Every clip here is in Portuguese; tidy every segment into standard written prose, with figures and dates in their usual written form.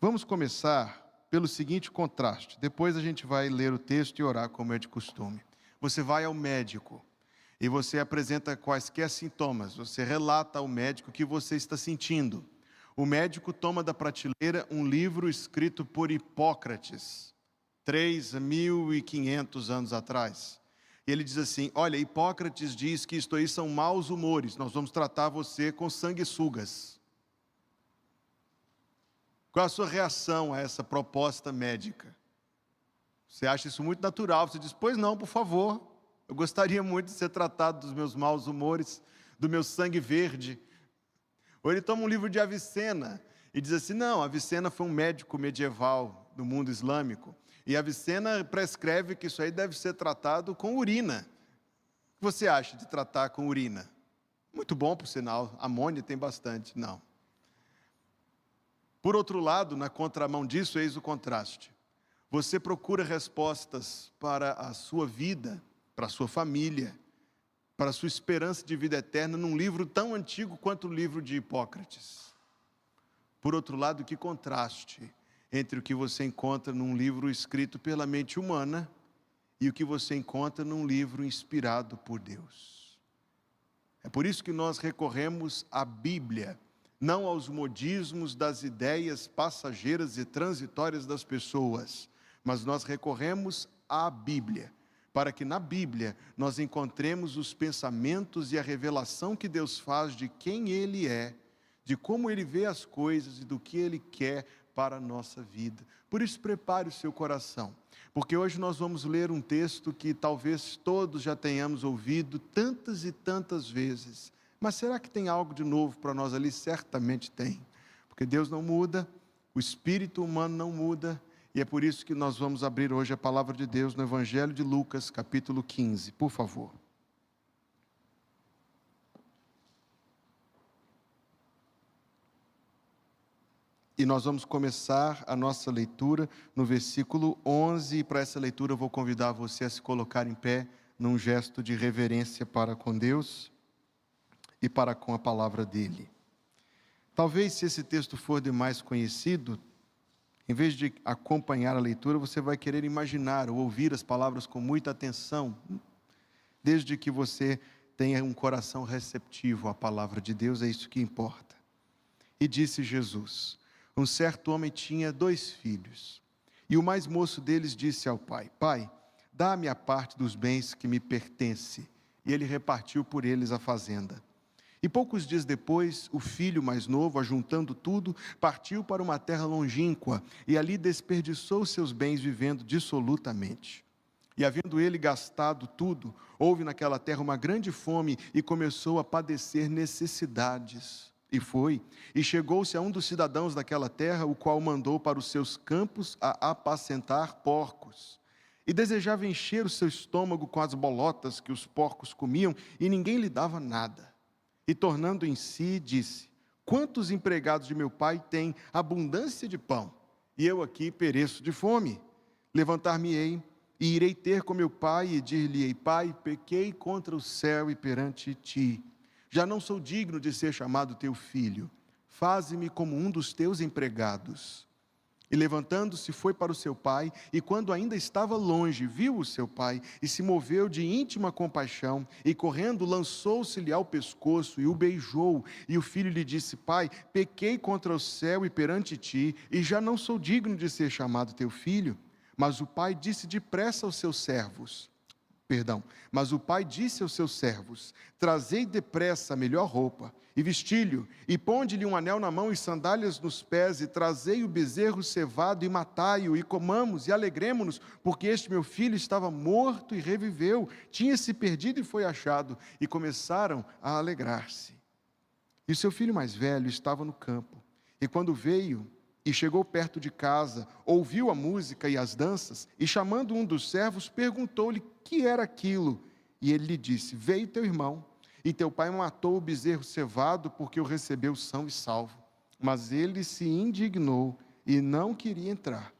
Vamos começar pelo seguinte contraste. Depois a gente vai ler o texto e orar como é de costume. Você vai ao médico e você apresenta quaisquer sintomas. Você relata ao médico o que você está sentindo. O médico toma da prateleira um livro escrito por Hipócrates, 3.500 anos atrás. E ele diz assim: olha, Hipócrates diz que isto aí são maus humores, nós vamos tratar você com sanguessugas. Qual a sua reação a essa proposta médica? Você acha isso muito natural, você diz: pois não, por favor, eu gostaria muito de ser tratado dos meus maus humores, do meu sangue verde. Ou ele toma um livro de Avicena e diz assim: não, Avicena foi um médico medieval do mundo islâmico, e Avicena prescreve que isso aí deve ser tratado com urina. O que você acha de tratar com urina? Muito bom, por sinal, amônia tem bastante. Não. Por outro lado, na contramão disso, eis o contraste. Você procura respostas para a sua vida, para a sua família, para a sua esperança de vida eterna num livro tão antigo quanto o livro de Hipócrates. Por outro lado, que contraste entre o que você encontra num livro escrito pela mente humana e o que você encontra num livro inspirado por Deus. É por isso que nós recorremos à Bíblia, não aos modismos das ideias passageiras e transitórias das pessoas, mas nós recorremos à Bíblia, para que na Bíblia nós encontremos os pensamentos e a revelação que Deus faz de quem Ele é, de como Ele vê as coisas e do que Ele quer para a nossa vida. Por isso, prepare o seu coração, porque hoje nós vamos ler um texto que talvez todos já tenhamos ouvido tantas e tantas vezes. Mas será que tem algo de novo para nós ali? Certamente tem, porque Deus não muda, o espírito humano não muda, e é por isso que nós vamos abrir hoje a palavra de Deus no Evangelho de Lucas, capítulo 15, por favor. E nós vamos começar a nossa leitura no versículo 11, e para essa leitura eu vou convidar você a se colocar em pé, num gesto de reverência para com Deus e para com a palavra dele. Talvez, se esse texto for demais conhecido, em vez de acompanhar a leitura, você vai querer imaginar ou ouvir as palavras com muita atenção, desde que você tenha um coração receptivo à palavra de Deus, é isso que importa. E disse Jesus: um certo homem tinha 2 filhos, e o mais moço deles disse ao pai: pai, dá-me a parte dos bens que me pertence. E ele repartiu por eles a fazenda. E poucos dias depois, o filho mais novo, ajuntando tudo, partiu para uma terra longínqua, e ali desperdiçou seus bens vivendo dissolutamente. E havendo ele gastado tudo, houve naquela terra uma grande fome, e começou a padecer necessidades. E chegou-se a um dos cidadãos daquela terra, o qual mandou para os seus campos a apacentar porcos. E desejava encher o seu estômago com as bolotas que os porcos comiam, e ninguém lhe dava nada. E tornando em si, disse: quantos empregados de meu pai têm abundância de pão, e eu aqui pereço de fome? Levantar-me-ei, e irei ter com meu pai, e dir-lhe-ei: pai, pequei contra o céu e perante ti. Já não sou digno de ser chamado teu filho. Faze-me como um dos teus empregados. E levantando-se foi para o seu pai, e quando ainda estava longe, viu o seu pai, e se moveu de íntima compaixão, e correndo lançou-se-lhe ao pescoço, e o beijou. E o filho lhe disse: pai, pequei contra o céu e perante ti, e já não sou digno de ser chamado teu filho. Mas o pai disse depressa aos seus servos, trazei depressa a melhor roupa, e vesti-lhe, e ponde-lhe um anel na mão e sandálias nos pés, e trazei o bezerro cevado, e matai-o, e comamos, e alegremo-nos, porque este meu filho estava morto e reviveu, tinha-se perdido e foi achado, e começaram a alegrar-se. E o seu filho mais velho estava no campo, e quando veio e chegou perto de casa, ouviu a música e as danças, e chamando um dos servos, perguntou-lhe que era aquilo. E ele lhe disse: veio teu irmão, e teu pai matou o bezerro cevado, porque o recebeu são e salvo. Mas ele se indignou e não queria entrar.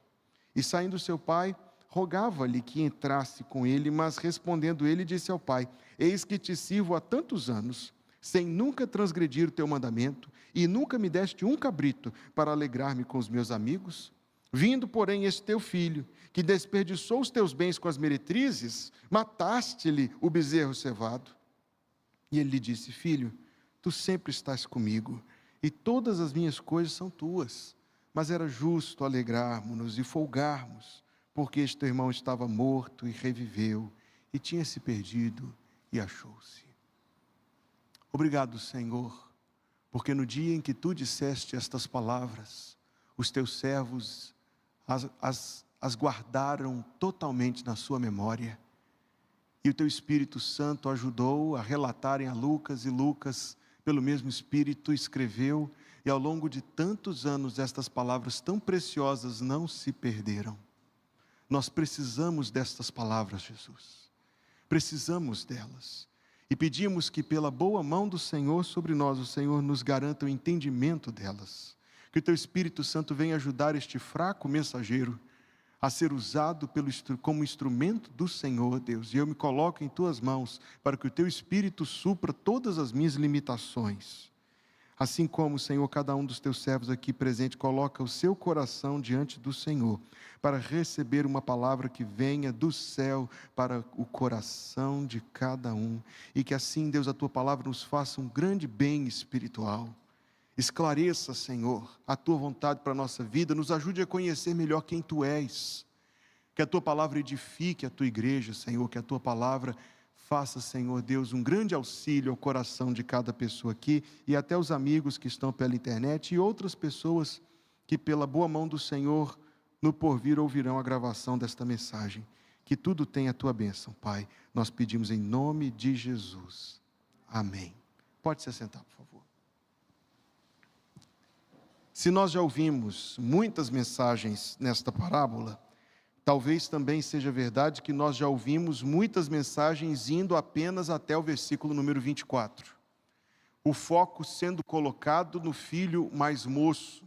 E saindo seu pai, rogava-lhe que entrasse com ele, mas respondendo ele, disse ao pai: eis que te sirvo há tantos anos, sem nunca transgredir o teu mandamento, e nunca me deste um cabrito para alegrar-me com os meus amigos? Vindo, porém, este teu filho, que desperdiçou os teus bens com as meretrizes, mataste-lhe o bezerro cevado. E ele lhe disse: filho, tu sempre estás comigo, e todas as minhas coisas são tuas. Mas era justo alegrarmos-nos e folgarmos, porque este teu irmão estava morto e reviveu, e tinha se perdido e achou-se. Obrigado, Senhor, porque no dia em que tu disseste estas palavras, os teus servos as guardaram totalmente na sua memória, e o teu Espírito Santo ajudou a relatarem a Lucas, e Lucas, pelo mesmo Espírito, escreveu, e ao longo de tantos anos estas palavras tão preciosas não se perderam. Nós precisamos destas palavras, Jesus, precisamos delas, e pedimos que pela boa mão do Senhor sobre nós, o Senhor nos garanta o entendimento delas, que o teu Espírito Santo venha ajudar este fraco mensageiro a ser usado como instrumento do Senhor, Deus, e eu me coloco em tuas mãos, para que o teu Espírito supra todas as minhas limitações, assim como, Senhor, cada um dos teus servos aqui presente coloca o seu coração diante do Senhor, para receber uma palavra que venha do céu para o coração de cada um, e que assim, Deus, a tua palavra nos faça um grande bem espiritual. Esclareça, Senhor, a tua vontade para a nossa vida, nos ajude a conhecer melhor quem tu és, que a tua palavra edifique a tua igreja, Senhor, que a tua palavra faça, Senhor Deus, um grande auxílio ao coração de cada pessoa aqui, e até os amigos que estão pela internet, e outras pessoas que pela boa mão do Senhor, no porvir ouvirão a gravação desta mensagem. Que tudo tenha a tua bênção, Pai, nós pedimos em nome de Jesus, amém. Pode se assentar, por favor. Se nós já ouvimos muitas mensagens nesta parábola, talvez também seja verdade que nós já ouvimos muitas mensagens indo apenas até o versículo número 24. O foco sendo colocado no filho mais moço,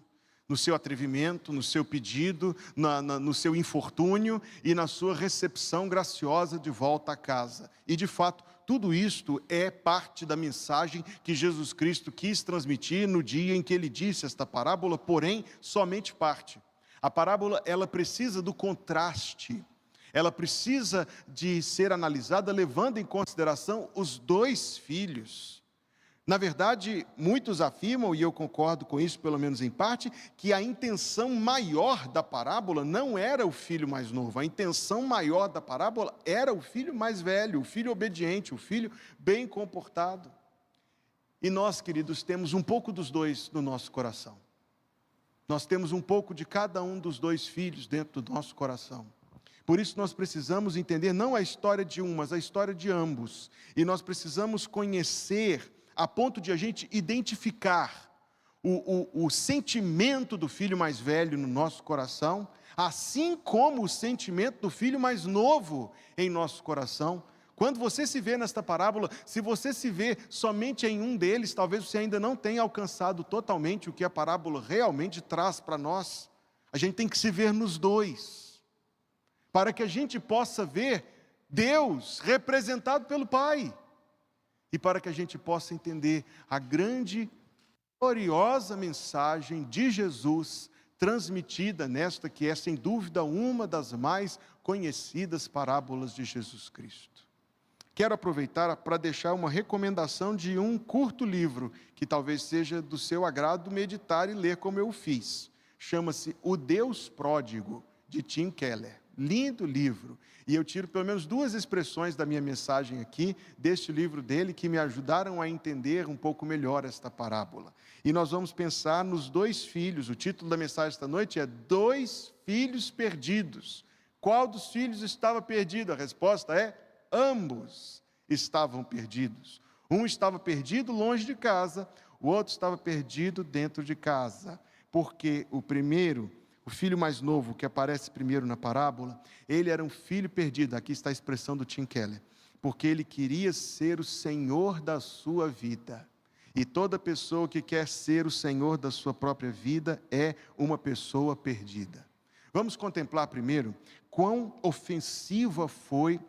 no seu atrevimento, no seu pedido, no seu infortúnio e na sua recepção graciosa de volta a casa. E de fato, tudo isto é parte da mensagem que Jesus Cristo quis transmitir no dia em que ele disse esta parábola, porém, somente parte. A parábola, ela precisa do contraste, ela precisa de ser analisada levando em consideração os dois filhos. Na verdade, muitos afirmam, e eu concordo com isso, pelo menos em parte, que a intenção maior da parábola não era o filho mais novo, a intenção maior da parábola era o filho mais velho, o filho obediente, o filho bem comportado. E nós, queridos, temos um pouco dos dois no nosso coração. Nós temos um pouco de cada um dos dois filhos dentro do nosso coração. Por isso nós precisamos entender não a história de um, mas a história de ambos. E nós precisamos conhecer a ponto de a gente identificar o sentimento do filho mais velho no nosso coração, assim como o sentimento do filho mais novo em nosso coração. Quando você se vê nesta parábola, se você se vê somente em um deles, talvez você ainda não tenha alcançado totalmente o que a parábola realmente traz para nós. A gente tem que se ver nos dois, para que a gente possa ver Deus representado pelo Pai, e para que a gente possa entender a grande, gloriosa mensagem de Jesus, transmitida nesta que é, sem dúvida, uma das mais conhecidas parábolas de Jesus Cristo. Quero aproveitar para deixar uma recomendação de um curto livro, que talvez seja do seu agrado meditar e ler como eu fiz. Chama-se O Deus Pródigo, de Tim Keller. Lindo livro. E eu tiro pelo menos duas expressões da minha mensagem aqui, deste livro dele, que me ajudaram a entender um pouco melhor esta parábola. E nós vamos pensar nos dois filhos. O título da mensagem esta noite é Dois Filhos Perdidos. Qual dos filhos estava perdido? A resposta é: ambos estavam perdidos. Um estava perdido longe de casa, o outro estava perdido dentro de casa. Porque o primeiro, o filho mais novo, que aparece primeiro na parábola, ele era um filho perdido. Aqui está a expressão do Tim Keller. Porque ele queria ser o Senhor da sua vida. E toda pessoa que quer ser o Senhor da sua própria vida é uma pessoa perdida. Vamos contemplar primeiro quão ofensiva foi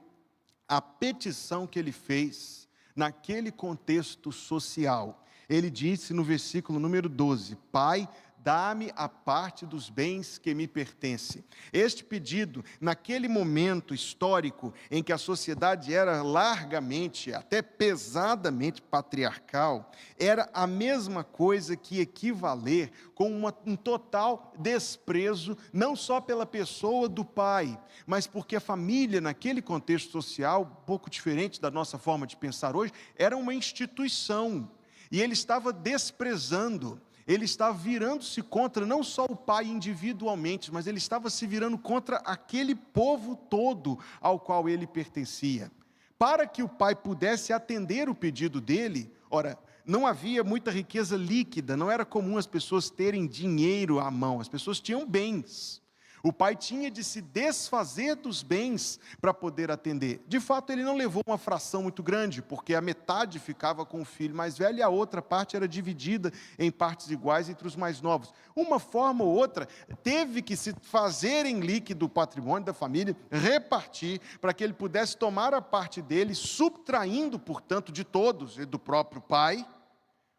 a petição que ele fez naquele contexto social. Ele disse no versículo número 12: Pai, dá-me a parte dos bens que me pertence. Este pedido, naquele momento histórico em que a sociedade era largamente, até pesadamente patriarcal, era a mesma coisa que equivaler com um total desprezo, não só pela pessoa do pai, mas porque a família, naquele contexto social, um pouco diferente da nossa forma de pensar hoje, era uma instituição. E ele estava desprezando, ele estava virando-se contra não só o pai individualmente, mas ele estava se virando contra aquele povo todo ao qual ele pertencia. Para que o pai pudesse atender o pedido dele, ora, não havia muita riqueza líquida, não era comum as pessoas terem dinheiro à mão, as pessoas tinham bens. O pai tinha de se desfazer dos bens para poder atender. De fato, ele não levou uma fração muito grande, porque a metade ficava com o filho mais velho e a outra parte era dividida em partes iguais entre os mais novos. Uma forma ou outra, teve que se fazer em líquido o patrimônio da família, repartir, para que ele pudesse tomar a parte dele, subtraindo, portanto, de todos e do próprio pai.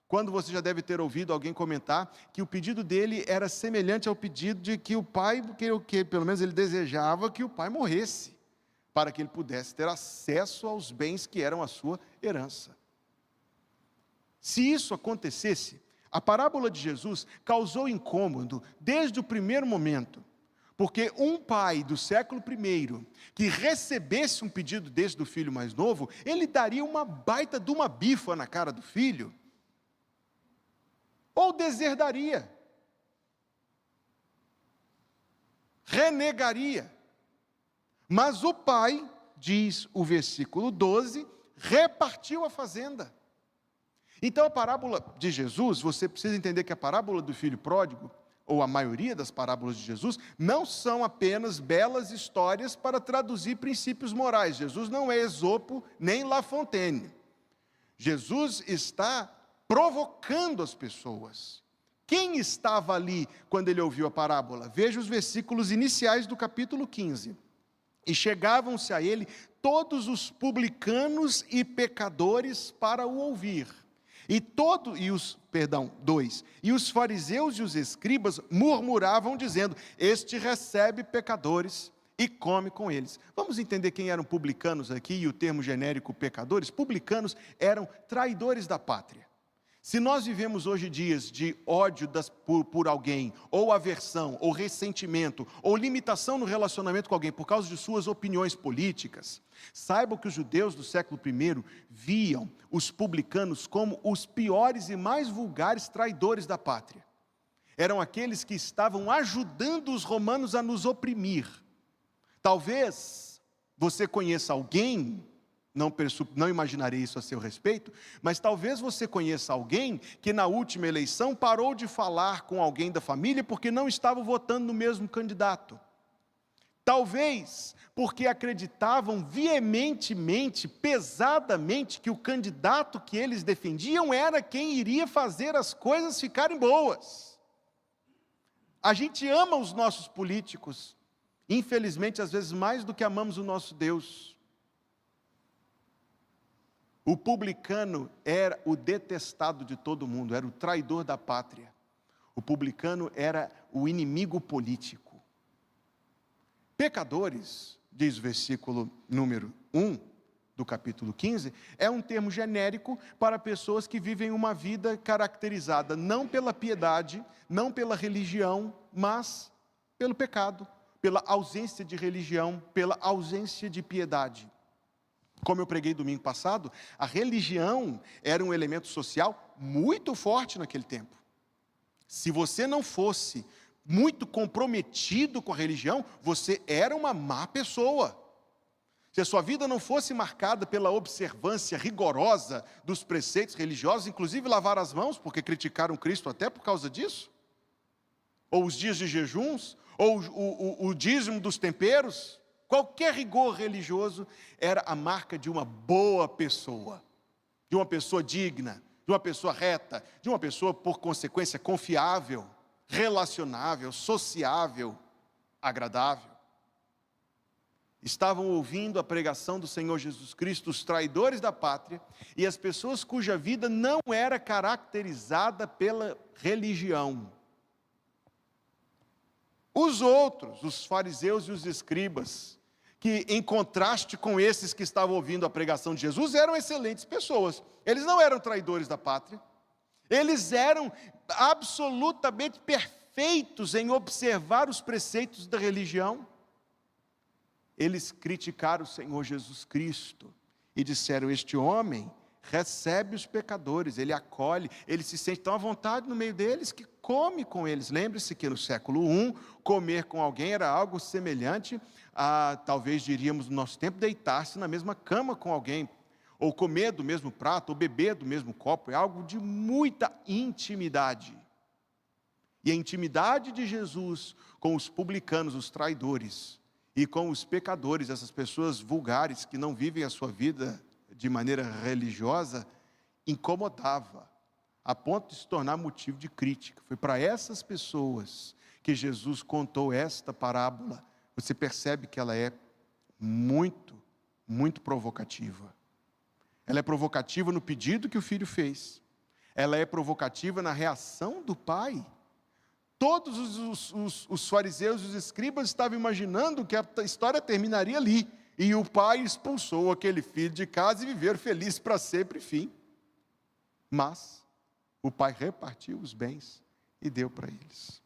Quando você já deve ter ouvido alguém comentar que o pedido dele era semelhante ao pedido de que o pai, que pelo menos ele desejava que o pai morresse, para que ele pudesse ter acesso aos bens que eram a sua herança. Se isso acontecesse, a parábola de Jesus causou incômodo desde o primeiro momento, porque um pai do século I, que recebesse um pedido desse do filho mais novo, ele daria uma baita de uma bifa na cara do filho, ou deserdaria, renegaria. Mas o pai, diz o versículo 12, repartiu a fazenda. Então a parábola de Jesus, você precisa entender que a parábola do filho pródigo, ou a maioria das parábolas de Jesus, não são apenas belas histórias para traduzir princípios morais. Jesus não é Esopo nem La Fontaine. Jesus está provocando as pessoas. Quem estava ali quando ele ouviu a parábola? Veja os versículos iniciais do capítulo 15. E chegavam-se a ele todos os publicanos e pecadores para o ouvir. E os fariseus e os escribas murmuravam dizendo: este recebe pecadores e come com eles. Vamos entender quem eram publicanos aqui e o termo genérico pecadores? Publicanos eram traidores da pátria. Se nós vivemos hoje dias de ódio por alguém, ou aversão, ou ressentimento, ou limitação no relacionamento com alguém por causa de suas opiniões políticas, saibam que os judeus do século I viam os publicanos como os piores e mais vulgares traidores da pátria. Eram aqueles que estavam ajudando os romanos a nos oprimir. Talvez você conheça alguém, não imaginarei isso a seu respeito, mas talvez você conheça alguém que na última eleição parou de falar com alguém da família porque não estava votando no mesmo candidato. Talvez porque acreditavam veementemente, pesadamente, que o candidato que eles defendiam era quem iria fazer as coisas ficarem boas. A gente ama os nossos políticos, infelizmente às vezes mais do que amamos o nosso Deus. O publicano era o detestado de todo mundo, era o traidor da pátria. O publicano era o inimigo político. Pecadores, diz o versículo número 1 do capítulo 15, é um termo genérico para pessoas que vivem uma vida caracterizada não pela piedade, não pela religião, mas pelo pecado, pela ausência de religião, pela ausência de piedade. Como eu preguei domingo passado, a religião era um elemento social muito forte naquele tempo. Se você não fosse muito comprometido com a religião, você era uma má pessoa. Se a sua vida não fosse marcada pela observância rigorosa dos preceitos religiosos, inclusive lavar as mãos, porque criticaram Cristo até por causa disso, ou os dias de jejuns, ou o dízimo dos temperos, qualquer rigor religioso era a marca de uma boa pessoa, de uma pessoa digna, de uma pessoa reta, de uma pessoa, por consequência, confiável, relacionável, sociável, agradável. estavam ouvindo a pregação do Senhor Jesus Cristo, os traidores da pátria, e as pessoas cuja vida não era caracterizada pela religião. Os outros, os fariseus e os escribas, que em contraste com esses que estavam ouvindo a pregação de Jesus, eram excelentes pessoas. Eles não eram traidores da pátria, eles eram absolutamente perfeitos em observar os preceitos da religião. Eles criticaram o Senhor Jesus Cristo e disseram: este homem recebe os pecadores, ele acolhe, ele se sente tão à vontade no meio deles que come com eles. Lembre-se que no século I, comer com alguém era algo semelhante a, talvez diríamos no nosso tempo, deitar-se na mesma cama com alguém, ou comer do mesmo prato, ou beber do mesmo copo. É algo de muita intimidade. E a intimidade de Jesus com os publicanos, os traidores, e com os pecadores, essas pessoas vulgares que não vivem a sua vida de maneira religiosa, incomodava, a ponto de se tornar motivo de crítica. Foi para essas pessoas que Jesus contou esta parábola. Você percebe que ela é muito, muito provocativa. Ela é provocativa no pedido que o filho fez. Ela é provocativa na reação do pai. Todos os fariseus e os escribas estavam imaginando que a história terminaria ali. E o pai expulsou aquele filho de casa e viveram felizes para sempre, fim. Mas o pai repartiu os bens e deu para eles.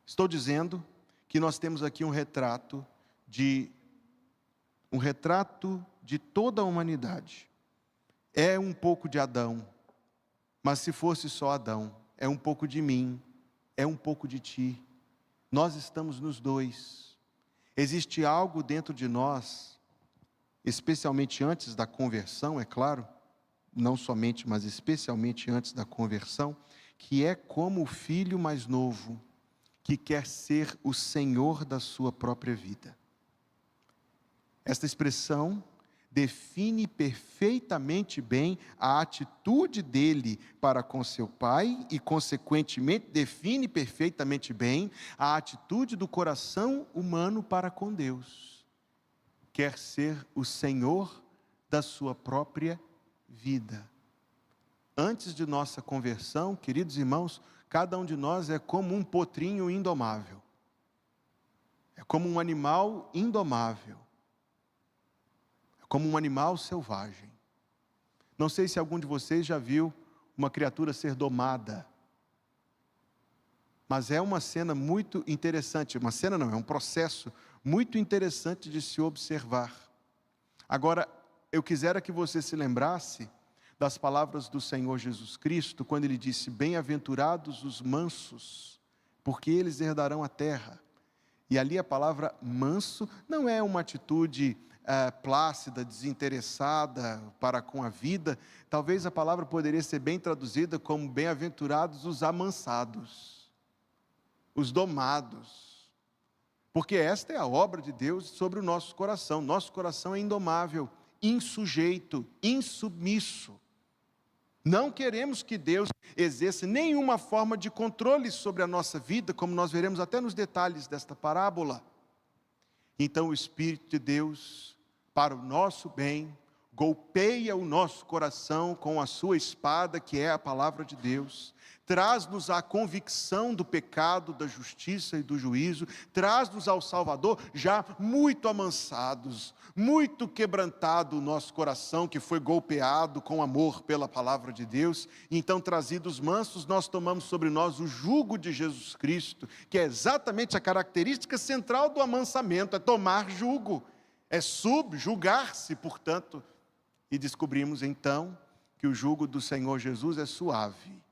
Estou dizendo que nós temos aqui um retrato de toda a humanidade. É um pouco de Adão, mas se fosse só Adão, é um pouco de mim, é um pouco de ti. Nós estamos nos dois. Existe algo dentro de nós, especialmente antes da conversão, é claro, não somente, mas especialmente antes da conversão, que é como o filho mais novo, que quer ser o senhor da sua própria vida. Esta expressão define perfeitamente bem a atitude dele para com seu pai e, consequentemente, define perfeitamente bem a atitude do coração humano para com Deus. Quer ser o senhor da sua própria vida. Antes de nossa conversão, queridos irmãos, cada um de nós é como um potrinho indomável. É como um animal indomável. Como um animal selvagem. Não sei se algum de vocês já viu uma criatura ser domada. Mas é uma cena muito interessante. Uma cena não, é um processo muito interessante de se observar. Agora, eu quisera que você se lembrasse das palavras do Senhor Jesus Cristo, quando Ele disse: bem-aventurados os mansos, porque eles herdarão a terra. E ali a palavra manso não é uma atitude plácida, desinteressada para com a vida. Talvez a palavra poderia ser bem traduzida como bem-aventurados os amansados, os domados, porque esta é a obra de Deus sobre o nosso coração. Nosso coração é indomável, insujeito, insubmisso. Não queremos que Deus exerça nenhuma forma de controle sobre a nossa vida, como nós veremos até nos detalhes desta parábola. Então o Espírito de Deus, para o nosso bem, golpeia o nosso coração com a sua espada, que é a palavra de Deus, traz-nos a convicção do pecado, da justiça e do juízo, traz-nos ao Salvador já muito amansados, muito quebrantado o nosso coração, que foi golpeado com amor pela palavra de Deus. Então, trazidos mansos, nós tomamos sobre nós o jugo de Jesus Cristo, que é exatamente a característica central do amansamento, é tomar jugo, é subjugar-se, portanto. E descobrimos então que o jugo do Senhor Jesus é suave,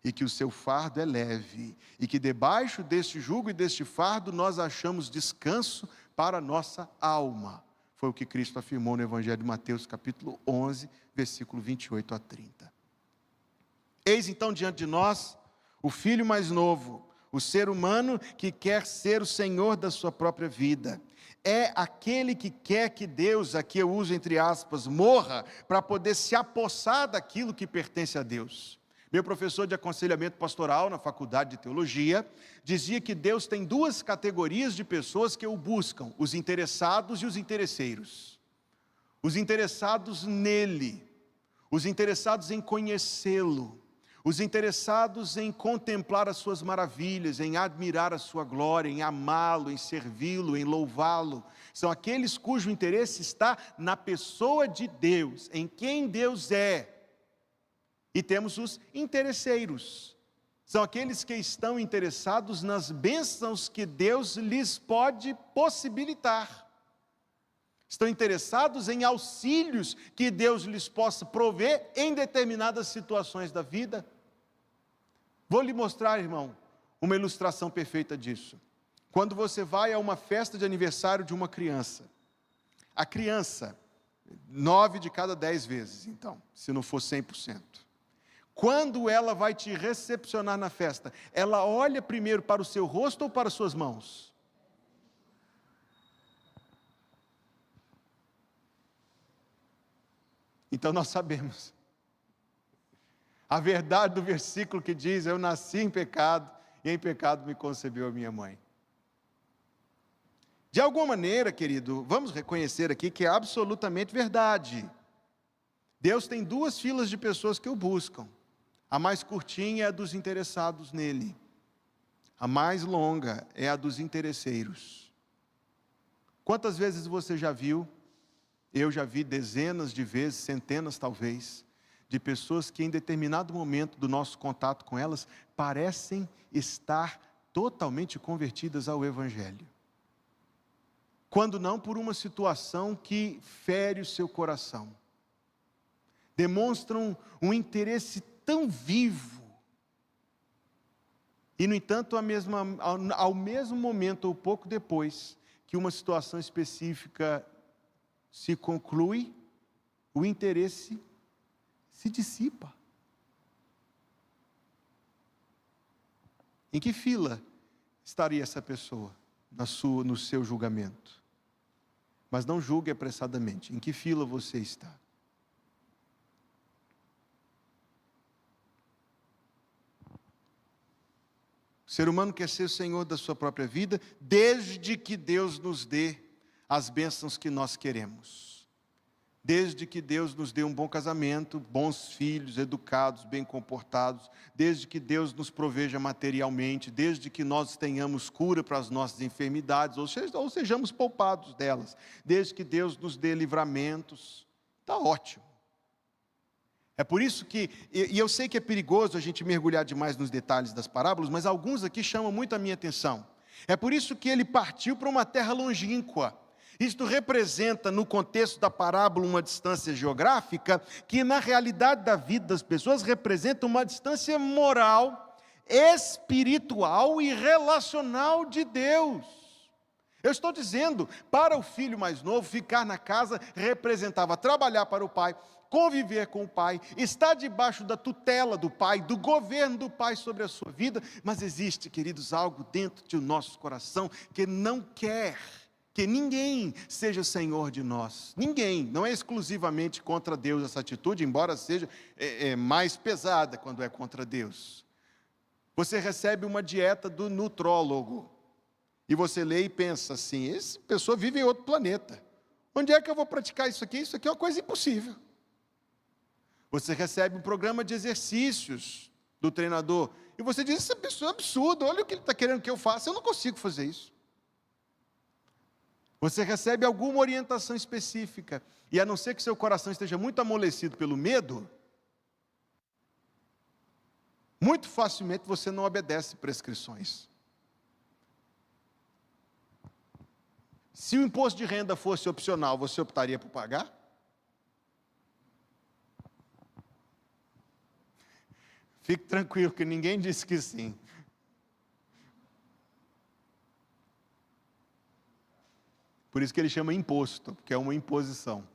e que o seu fardo é leve, e que debaixo deste jugo e deste fardo nós achamos descanso para a nossa alma. Foi o que Cristo afirmou no Evangelho de Mateus, capítulo 11, versículo 28 a 30. Eis então diante de nós o filho mais novo, o ser humano que quer ser o senhor da sua própria vida. É aquele que quer que Deus, aqui eu uso entre aspas, morra, para poder se apossar daquilo que pertence a Deus. Meu professor de aconselhamento pastoral na faculdade de teologia dizia que Deus tem duas categorias de pessoas que o buscam: os interessados e os interesseiros. Os interessados nele, os interessados em conhecê-lo, os interessados em contemplar as suas maravilhas, em admirar a sua glória, em amá-lo, em servi-lo, em louvá-lo. São aqueles cujo interesse está na pessoa de Deus, em quem Deus é. E temos os interesseiros. São aqueles que estão interessados nas bênçãos que Deus lhes pode possibilitar. Estão interessados em auxílios que Deus lhes possa prover em determinadas situações da vida. Vou lhe mostrar, irmão, uma ilustração perfeita disso. Quando você vai a uma festa de aniversário de uma criança, a criança, 9 de cada 10 vezes, então, se não for 100%. Quando ela vai te recepcionar na festa, ela olha primeiro para o seu rosto ou para as suas mãos? Então nós sabemos. A verdade do versículo que diz: eu nasci em pecado, e em pecado me concebeu a minha mãe. De alguma maneira, querido, vamos reconhecer aqui que é absolutamente verdade. Deus tem duas filas de pessoas que o buscam. A mais curtinha é a dos interessados nele. A mais longa é a dos interesseiros. Quantas vezes você já viu? Eu já vi dezenas de vezes, centenas talvez, de pessoas que em determinado momento do nosso contato com elas, parecem estar totalmente convertidas ao Evangelho. Quando não por uma situação que fere o seu coração. Demonstram um interesse tão vivo. E no entanto, ao mesmo momento ou pouco depois, que uma situação específica se conclui, o interesse se dissipa. Em que fila estaria essa pessoa no seu julgamento? Mas não julgue apressadamente. Em que fila você está? O ser humano quer ser o senhor da sua própria vida, desde que Deus nos dê as bênçãos que nós queremos. Desde que Deus nos dê um bom casamento, bons filhos, educados, bem comportados, desde que Deus nos proveja materialmente, desde que nós tenhamos cura para as nossas enfermidades, ou sejamos poupados delas, desde que Deus nos dê livramentos, está ótimo. É por isso que, e eu sei que é perigoso a gente mergulhar demais nos detalhes das parábolas, mas alguns aqui chamam muito a minha atenção. É por isso que ele partiu para uma terra longínqua. Isto representa, no contexto da parábola, uma distância geográfica, que na realidade da vida das pessoas representa uma distância moral, espiritual e relacional de Deus. Eu estou dizendo, para o filho mais novo, ficar na casa representava trabalhar para o pai, conviver com o pai, estar debaixo da tutela do pai, do governo do pai sobre a sua vida. Mas existe, queridos, algo dentro de nosso coração que não quer que ninguém seja senhor de nós. Ninguém, não é exclusivamente contra Deus essa atitude, embora seja mais pesada quando é contra Deus. Você recebe uma dieta do nutrólogo, e você lê e pensa assim: essa pessoa vive em outro planeta. Onde é que eu vou praticar isso aqui? Isso aqui é uma coisa impossível. Você recebe um programa de exercícios do treinador, e você diz: essa pessoa é absurda, olha o que ele está querendo que eu faça, eu não consigo fazer isso. Você recebe alguma orientação específica, e a não ser que seu coração esteja muito amolecido pelo medo, muito facilmente você não obedece prescrições. Se o imposto de renda fosse opcional, você optaria por pagar? Fique tranquilo que ninguém disse que sim. Por isso que ele chama imposto, porque é uma imposição.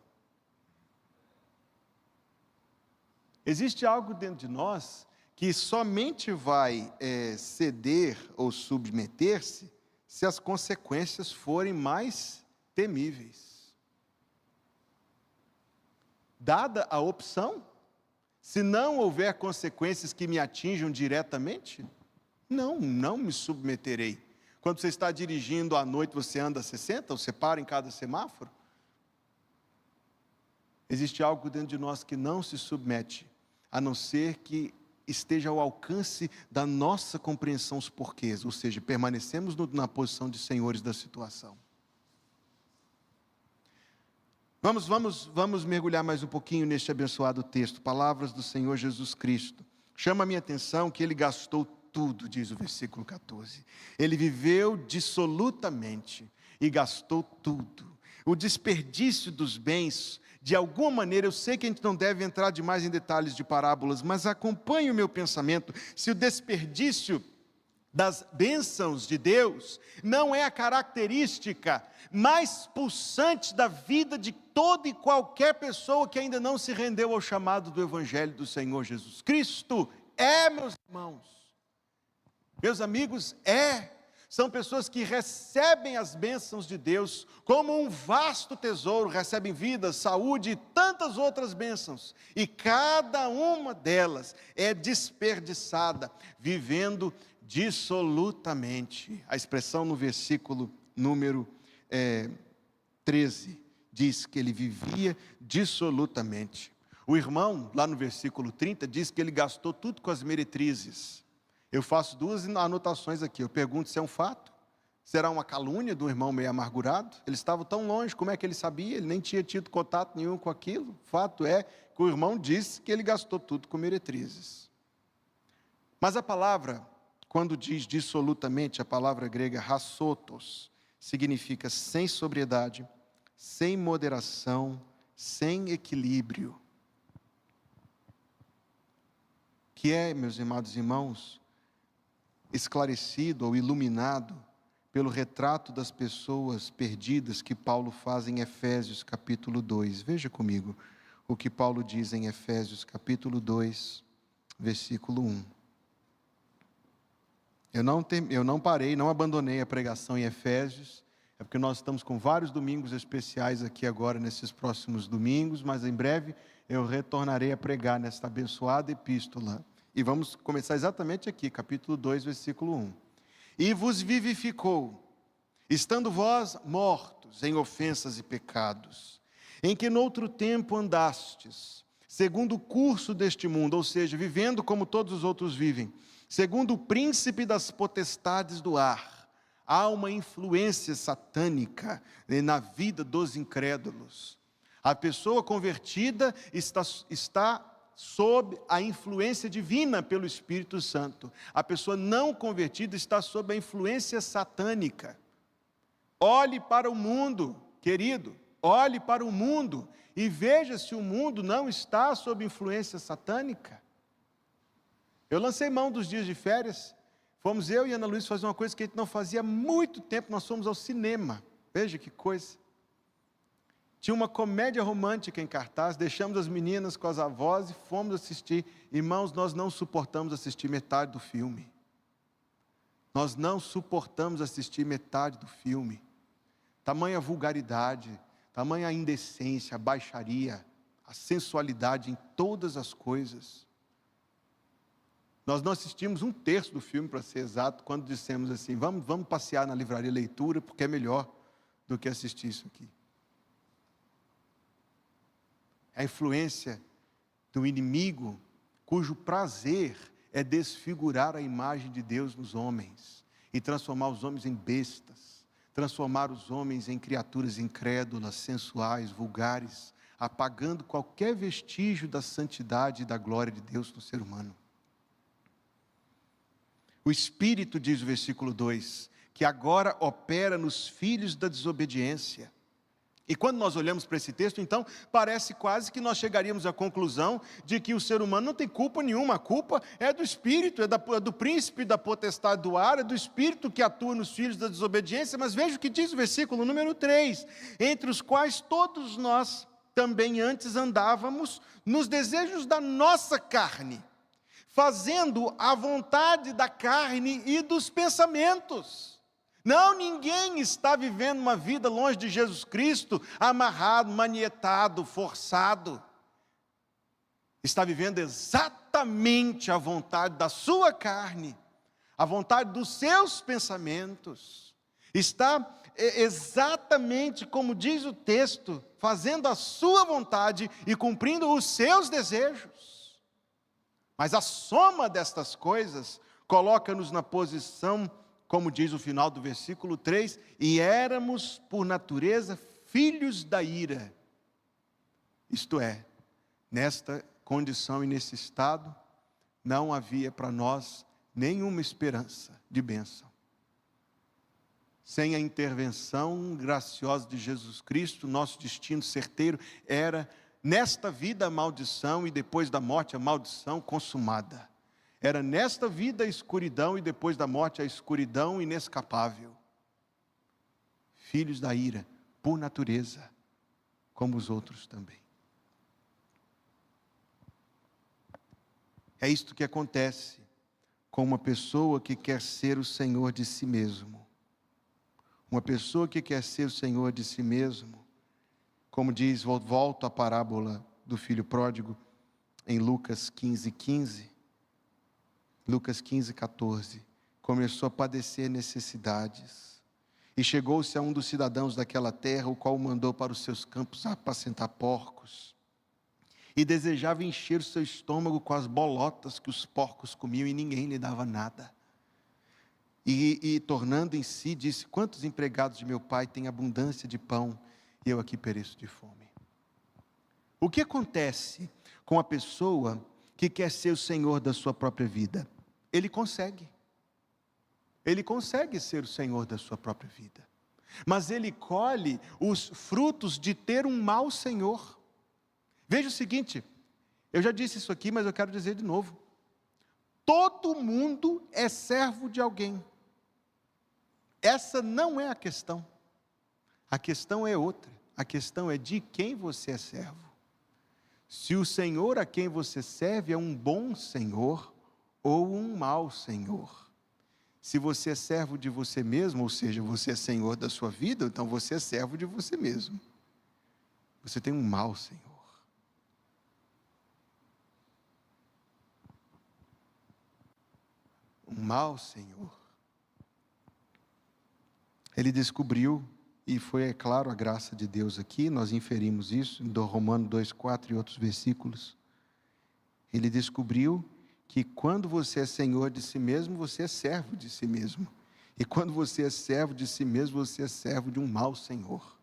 Existe algo dentro de nós que somente vai ceder ou submeter-se se as consequências forem mais temíveis. Dada a opção, Se não houver consequências que me atinjam diretamente, não me submeterei. Quando você está dirigindo à noite, você anda a 60, você para em cada semáforo? Existe algo dentro de nós que não se submete, a não ser que esteja ao alcance da nossa compreensão os porquês, ou seja, permanecemos na posição de senhores da situação. Vamos mergulhar mais um pouquinho neste abençoado texto, palavras do Senhor Jesus Cristo. Chama a minha atenção que ele gastou tudo, diz o versículo 14. Ele viveu dissolutamente e gastou tudo. O desperdício dos bens, de alguma maneira, eu sei que a gente não deve entrar demais em detalhes de parábolas, mas acompanhe o meu pensamento. Se o desperdício das bênçãos de Deus não é a característica mais pulsante da vida de toda e qualquer pessoa que ainda não se rendeu ao chamado do Evangelho do Senhor Jesus Cristo, meus irmãos, meus amigos, são pessoas que recebem as bênçãos de Deus como um vasto tesouro, recebem vida, saúde e tantas outras bênçãos, e cada uma delas é desperdiçada, vivendo dissolutamente. A expressão no versículo número 13, diz que ele vivia dissolutamente. O irmão, lá no versículo 30, diz que ele gastou tudo com as meretrizes. Eu faço duas anotações aqui. Eu pergunto se é um fato. Será uma calúnia do irmão meio amargurado? Ele estava tão longe, como é que ele sabia? Ele nem tinha tido contato nenhum com aquilo. O fato é que o irmão disse que ele gastou tudo com meretrizes. Mas a palavra, quando diz dissolutamente, a palavra grega rasotos, significa sem sobriedade, sem moderação, sem equilíbrio. Que é, meus amados irmãos, esclarecido ou iluminado pelo retrato das pessoas perdidas que Paulo faz em Efésios capítulo 2. Veja comigo o que Paulo diz em Efésios capítulo 2, versículo 1. Eu não parei, não abandonei a pregação em Efésios, é porque nós estamos com vários domingos especiais aqui agora, nesses próximos domingos, mas em breve eu retornarei a pregar nesta abençoada epístola. E vamos começar exatamente aqui, capítulo 2, versículo 1. E vos vivificou, estando vós mortos em ofensas e pecados, em que noutro tempo andastes, segundo o curso deste mundo, ou seja, vivendo como todos os outros vivem, segundo o príncipe das potestades do ar. Há uma influência satânica na vida dos incrédulos. A pessoa convertida está sob a influência divina pelo Espírito Santo. A pessoa não convertida está sob a influência satânica. Olhe para o mundo, querido, olhe para o mundo e veja se o mundo não está sob influência satânica. Eu lancei mão dos dias de férias, fomos eu e Ana Luísa fazer uma coisa que a gente não fazia há muito tempo, nós fomos ao cinema. Veja que coisa. Tinha uma comédia romântica em cartaz, deixamos as meninas com as avós e fomos assistir. Irmãos, nós não suportamos assistir metade do filme. Nós não suportamos assistir metade do filme. Tamanha vulgaridade, tamanha indecência, a baixaria, a sensualidade em todas as coisas. Nós não assistimos um terço do filme, para ser exato, quando dissemos assim, vamos passear na livraria leitura, porque é melhor do que assistir isso aqui. A influência do inimigo, cujo prazer é desfigurar a imagem de Deus nos homens, e transformar os homens em bestas, transformar os homens em criaturas incrédulas, sensuais, vulgares, apagando qualquer vestígio da santidade e da glória de Deus no ser humano. O Espírito, diz o versículo 2, que agora opera nos filhos da desobediência. E quando nós olhamos para esse texto, então, parece quase que nós chegaríamos à conclusão de que o ser humano não tem culpa nenhuma. A culpa é do Espírito, é do príncipe da potestade do ar, é do Espírito que atua nos filhos da desobediência. Mas veja o que diz o versículo número 3, entre os quais todos nós também antes andávamos nos desejos da nossa carne, fazendo a vontade da carne e dos pensamentos. Não, ninguém está vivendo uma vida longe de Jesus Cristo, amarrado, manietado, forçado. está vivendo exatamente a vontade da sua carne, a vontade dos seus pensamentos, está exatamente como diz o texto, fazendo a sua vontade e cumprindo os seus desejos. Mas a soma destas coisas coloca-nos na posição, como diz o final do versículo 3, e éramos por natureza filhos da ira. Isto é, nesta condição e nesse estado, não havia para nós nenhuma esperança de bênção. Sem a intervenção graciosa de Jesus Cristo, nosso destino certeiro era, nesta vida, a maldição e depois da morte a maldição consumada. Era nesta vida a escuridão e depois da morte a escuridão inescapável. Filhos da ira, por natureza, como os outros também. É isto que acontece com uma pessoa que quer ser o Senhor de si mesmo. Uma pessoa que quer ser o Senhor de si mesmo, como diz, volto à parábola do filho pródigo, em Lucas 15:15, Lucas 15:14, começou a padecer necessidades, e chegou-se a um dos cidadãos daquela terra, o qual o mandou para os seus campos a apacentar porcos, e desejava encher o seu estômago com as bolotas que os porcos comiam, e ninguém lhe dava nada. E tornando em si, disse: quantos empregados de meu pai têm abundância de pão, e eu aqui pereço de fome. O que acontece com a pessoa que quer ser o senhor da sua própria vida? Ele consegue ser o senhor da sua própria vida, mas ele colhe os frutos de ter um mau senhor. Veja o seguinte, eu já disse isso aqui, mas eu quero dizer de novo: todo mundo é servo de alguém. Essa não é a questão é outra, a questão é de quem você é servo. Se o Senhor a quem você serve é um bom Senhor ou um mau Senhor. Se você é servo de você mesmo, ou seja, você é Senhor da sua vida, então você é servo de você mesmo. Você tem um mau Senhor. Um mau Senhor. Ele descobriu, e foi, é claro, a graça de Deus aqui, nós inferimos isso, do Romanos 2:4 e outros versículos. Ele descobriu que quando você é senhor de si mesmo, você é servo de si mesmo. E quando você é servo de si mesmo, você é servo de um mau senhor.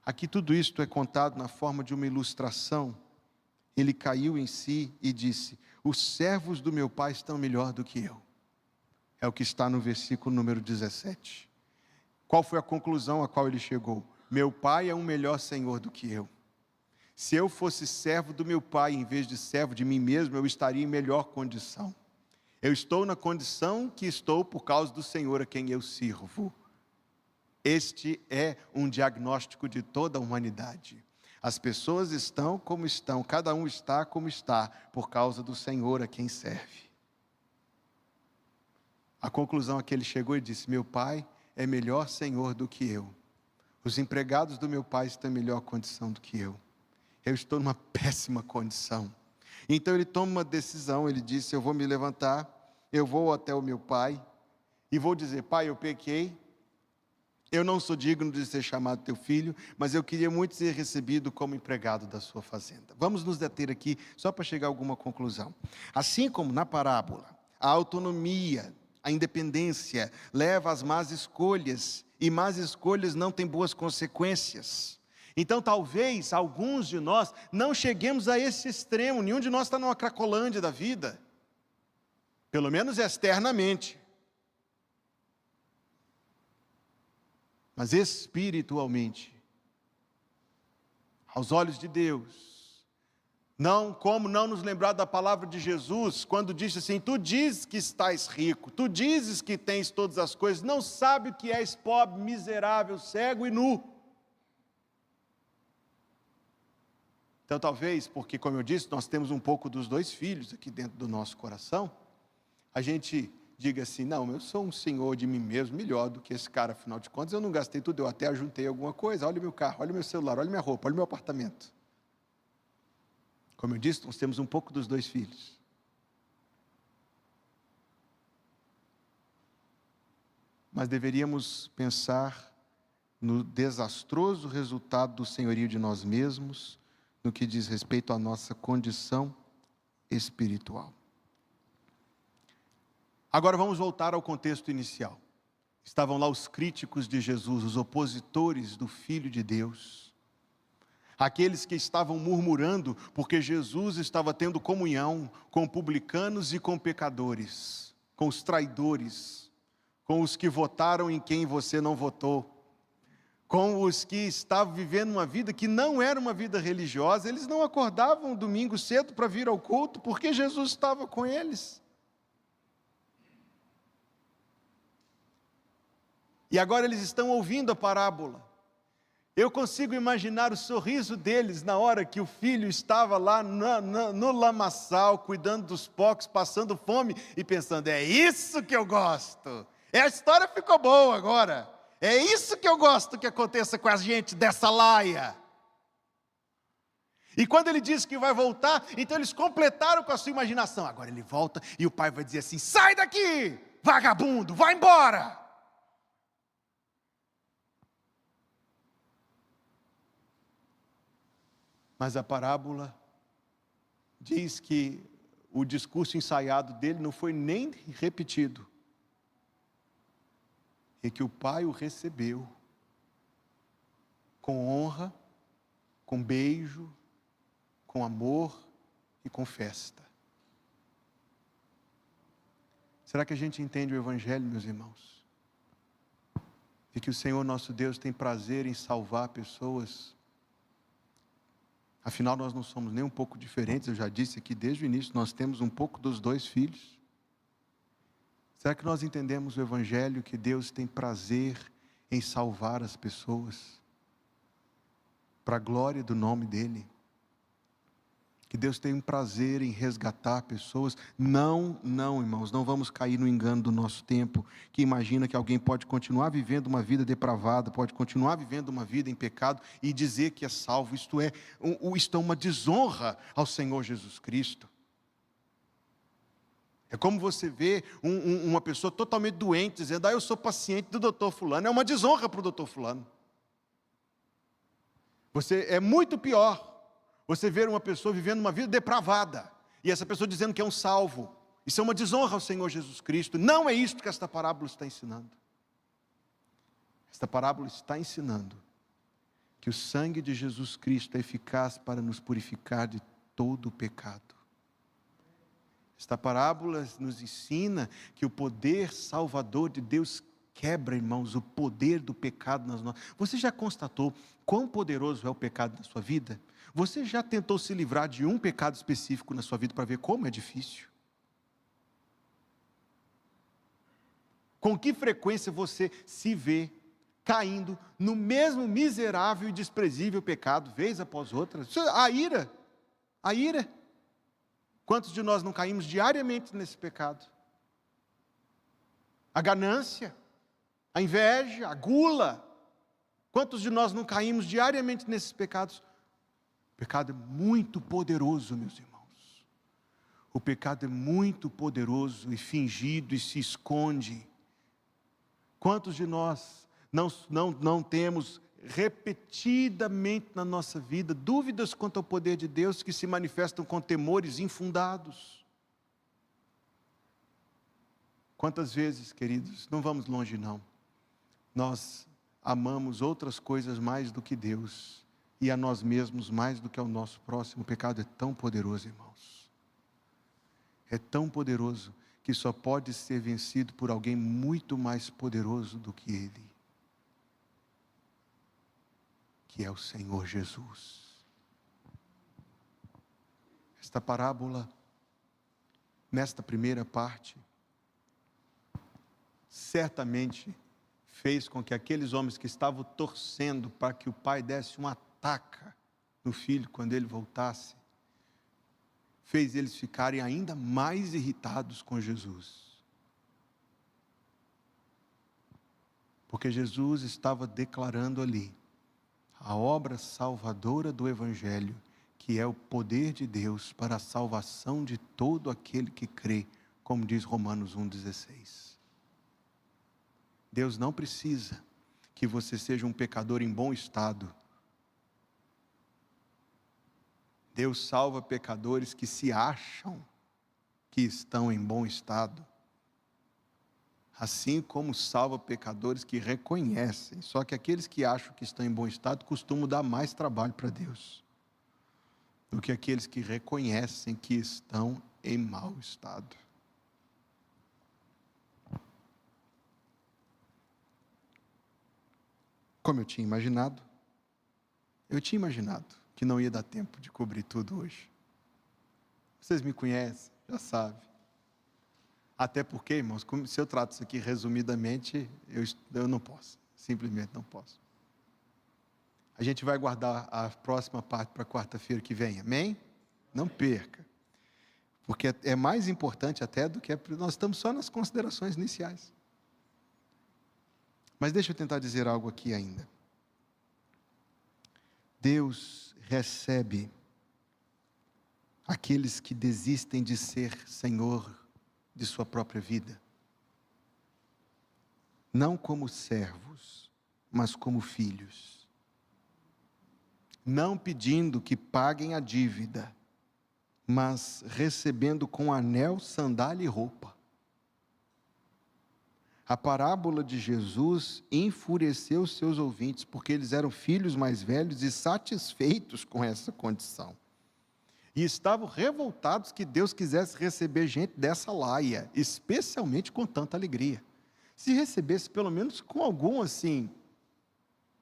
Aqui tudo isto é contado na forma de uma ilustração. Ele caiu em si e disse: os servos do meu pai estão melhor do que eu. É o que está no versículo número 17. Qual foi a conclusão a qual ele chegou? Meu pai é um melhor senhor do que eu. Se eu fosse servo do meu pai, em vez de servo de mim mesmo, eu estaria em melhor condição. Eu estou na condição que estou por causa do Senhor a quem eu sirvo. Este é um diagnóstico de toda a humanidade. As pessoas estão como estão, cada um está como está, por causa do Senhor a quem serve. A conclusão a que ele chegou e disse: meu pai é melhor senhor do que eu. Os empregados do meu pai estão em melhor condição do que eu. Eu estou numa péssima condição. Então ele toma uma decisão, ele disse: eu vou me levantar, eu vou até o meu pai, e vou dizer: pai, eu pequei, eu não sou digno de ser chamado teu filho, mas eu queria muito ser recebido como empregado da sua fazenda. Vamos nos deter aqui, só para chegar a alguma conclusão. Assim como na parábola, a autonomia, a independência leva às más escolhas, e más escolhas não têm boas consequências. Então talvez alguns de nós não cheguemos a esse extremo, nenhum de nós está numa Cracolândia da vida, pelo menos externamente, mas espiritualmente, aos olhos de Deus, não, como não nos lembrar da palavra de Jesus, quando disse assim: tu dizes que estás rico, tu dizes que tens todas as coisas, não sabe que és pobre, miserável, cego e nu. Então talvez, porque como eu disse, nós temos um pouco dos dois filhos aqui dentro do nosso coração, a gente diga assim: não, eu sou um senhor de mim mesmo, melhor do que esse cara, afinal de contas eu não gastei tudo, eu até ajuntei alguma coisa, olha o meu carro, olha o meu celular, olha minha roupa, olha o meu apartamento. Como eu disse, nós temos um pouco dos dois filhos. Mas deveríamos pensar no desastroso resultado do senhorio de nós mesmos, no que diz respeito à nossa condição espiritual. Agora vamos voltar ao contexto inicial. Estavam lá os críticos de Jesus, os opositores do Filho de Deus, aqueles que estavam murmurando porque Jesus estava tendo comunhão com publicanos e com pecadores, com os traidores, com os que votaram em quem você não votou, com os que estavam vivendo uma vida que não era uma vida religiosa. Eles não acordavam domingo cedo para vir ao culto, porque Jesus estava com eles. E agora eles estão ouvindo a parábola. Eu consigo imaginar o sorriso deles na hora que o filho estava lá no lamaçal, cuidando dos porcos, passando fome e pensando: é isso que eu gosto. A história ficou boa agora. É isso que eu gosto que aconteça com a gente dessa laia. E quando ele diz que vai voltar, então eles completaram com a sua imaginação. Agora ele volta e o pai vai dizer assim: sai daqui, vagabundo, vai embora. Mas a parábola diz que o discurso ensaiado dele não foi nem repetido. E que o pai o recebeu com honra, com beijo, com amor e com festa. Será que a gente entende o Evangelho, meus irmãos? E que o Senhor nosso Deus tem prazer em salvar pessoas. Afinal, nós não somos nem um pouco diferentes. Eu já disse aqui desde o início, nós temos um pouco dos dois filhos. Será que nós entendemos o Evangelho, que Deus tem prazer em salvar as pessoas, para a glória do nome dEle? Que Deus tem um prazer em resgatar pessoas? Não, irmãos, não vamos cair no engano do nosso tempo, que imagina que alguém pode continuar vivendo uma vida depravada, pode continuar vivendo uma vida em pecado e dizer que é salvo. Isto é uma desonra ao Senhor Jesus Cristo. É como você vê uma pessoa totalmente doente dizendo: eu sou paciente do doutor fulano. É uma desonra para o doutor fulano. É muito pior você ver uma pessoa vivendo uma vida depravada e essa pessoa dizendo que é um salvo. Isso é uma desonra ao Senhor Jesus Cristo. Não é isto que esta parábola está ensinando. Esta parábola está ensinando que o sangue de Jesus Cristo é eficaz para nos purificar de todo o pecado. Esta parábola nos ensina que o poder salvador de Deus quebra, irmãos, o poder do pecado nas nossas. Você já constatou quão poderoso é o pecado na sua vida? Você já tentou se livrar de um pecado específico na sua vida para ver como é difícil? Com que frequência você se vê caindo no mesmo miserável e desprezível pecado, vez após outra? A ira. Quantos de nós não caímos diariamente nesse pecado? A ganância, a inveja, a gula. Quantos de nós não caímos diariamente nesses pecados? O pecado é muito poderoso, meus irmãos. O pecado é muito poderoso e fingido e se esconde. Quantos de nós não temos repetidamente na nossa vida dúvidas quanto ao poder de Deus, que se manifestam com temores infundados? Quantas vezes, queridos, não vamos longe não, nós amamos outras coisas mais do que Deus e a nós mesmos mais do que ao nosso próximo. O pecado é tão poderoso, irmãos, é tão poderoso que só pode ser vencido por alguém muito mais poderoso do que ele, que é o Senhor Jesus. Esta parábola, nesta primeira parte, certamente fez com que aqueles homens que estavam torcendo para que o pai desse uma taca no filho quando ele voltasse, fez eles ficarem ainda mais irritados com Jesus. Porque Jesus estava declarando ali a obra salvadora do Evangelho, que é o poder de Deus para a salvação de todo aquele que crê, como diz Romanos 1,16. Deus não precisa que você seja um pecador em bom estado. Deus salva pecadores que se acham que estão em bom estado, assim como salva pecadores que reconhecem. Só que aqueles que acham que estão em bom estado costumam dar mais trabalho para Deus do que aqueles que reconhecem que estão em mau estado. Como eu tinha imaginado que não ia dar tempo de cobrir tudo hoje. Vocês me conhecem, já sabem. Até porque, irmãos, se eu trato isso aqui resumidamente, eu não posso, simplesmente não posso. A gente vai guardar a próxima parte para quarta-feira que vem, amém? Não perca, porque é mais importante até do que nós estamos só nas considerações iniciais. Mas deixa eu tentar dizer algo aqui ainda. Deus recebe aqueles que desistem de ser Senhor de sua própria vida, não como servos, mas como filhos, não pedindo que paguem a dívida, mas recebendo com anel, sandália e roupa. A parábola de Jesus enfureceu seus ouvintes, porque eles eram filhos mais velhos e satisfeitos com essa condição. E estavam revoltados que Deus quisesse receber gente dessa laia, especialmente com tanta alegria. Se recebesse pelo menos com algum assim,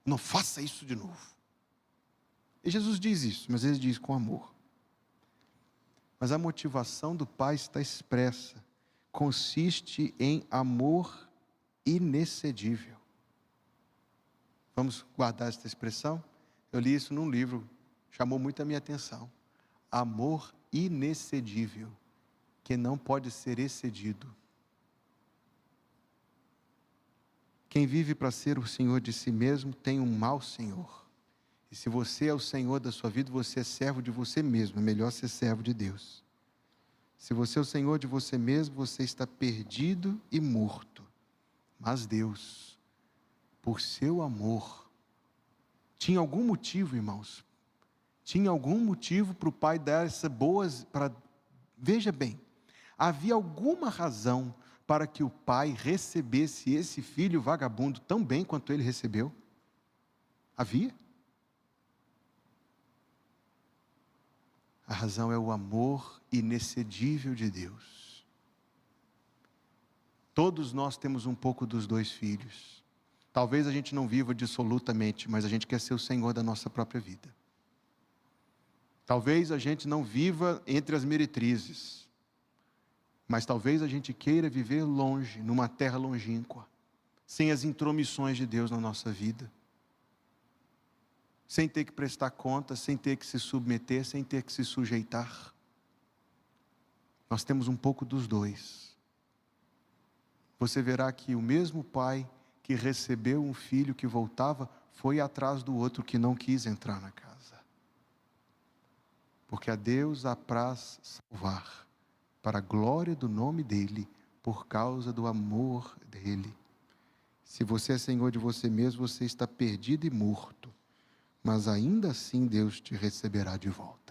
não faça isso de novo. E Jesus diz isso, mas ele diz com amor. Mas a motivação do Pai está expressa, consiste em amor inexcedível. Vamos guardar esta expressão? Eu li isso num livro, chamou muito a minha atenção. Amor inexcedível, que não pode ser excedido. Quem vive para ser o senhor de si mesmo tem um mau senhor. E se você é o senhor da sua vida, você é servo de você mesmo. É melhor ser servo de Deus. Se você é o senhor de você mesmo, você está perdido e morto. Mas Deus, por seu amor, tinha algum motivo, irmãos, tinha algum motivo para o Pai dar essa boas, veja bem, havia alguma razão para que o Pai recebesse esse filho vagabundo tão bem quanto ele recebeu? Havia? A razão é o amor inexcedível de Deus. Todos nós temos um pouco dos dois filhos. Talvez a gente não viva dissolutamente, mas a gente quer ser o Senhor da nossa própria vida. Talvez a gente não viva entre as meretrizes, mas talvez a gente queira viver longe, numa terra longínqua, sem as intromissões de Deus na nossa vida, sem ter que prestar contas, sem ter que se submeter, sem ter que se sujeitar. Nós temos um pouco dos dois. Você verá que o mesmo pai que recebeu um filho que voltava, foi atrás do outro que não quis entrar na casa. Porque a Deus apraz salvar, para a glória do nome dEle, por causa do amor dEle. Se você é senhor de você mesmo, você está perdido e morto, mas ainda assim Deus te receberá de volta.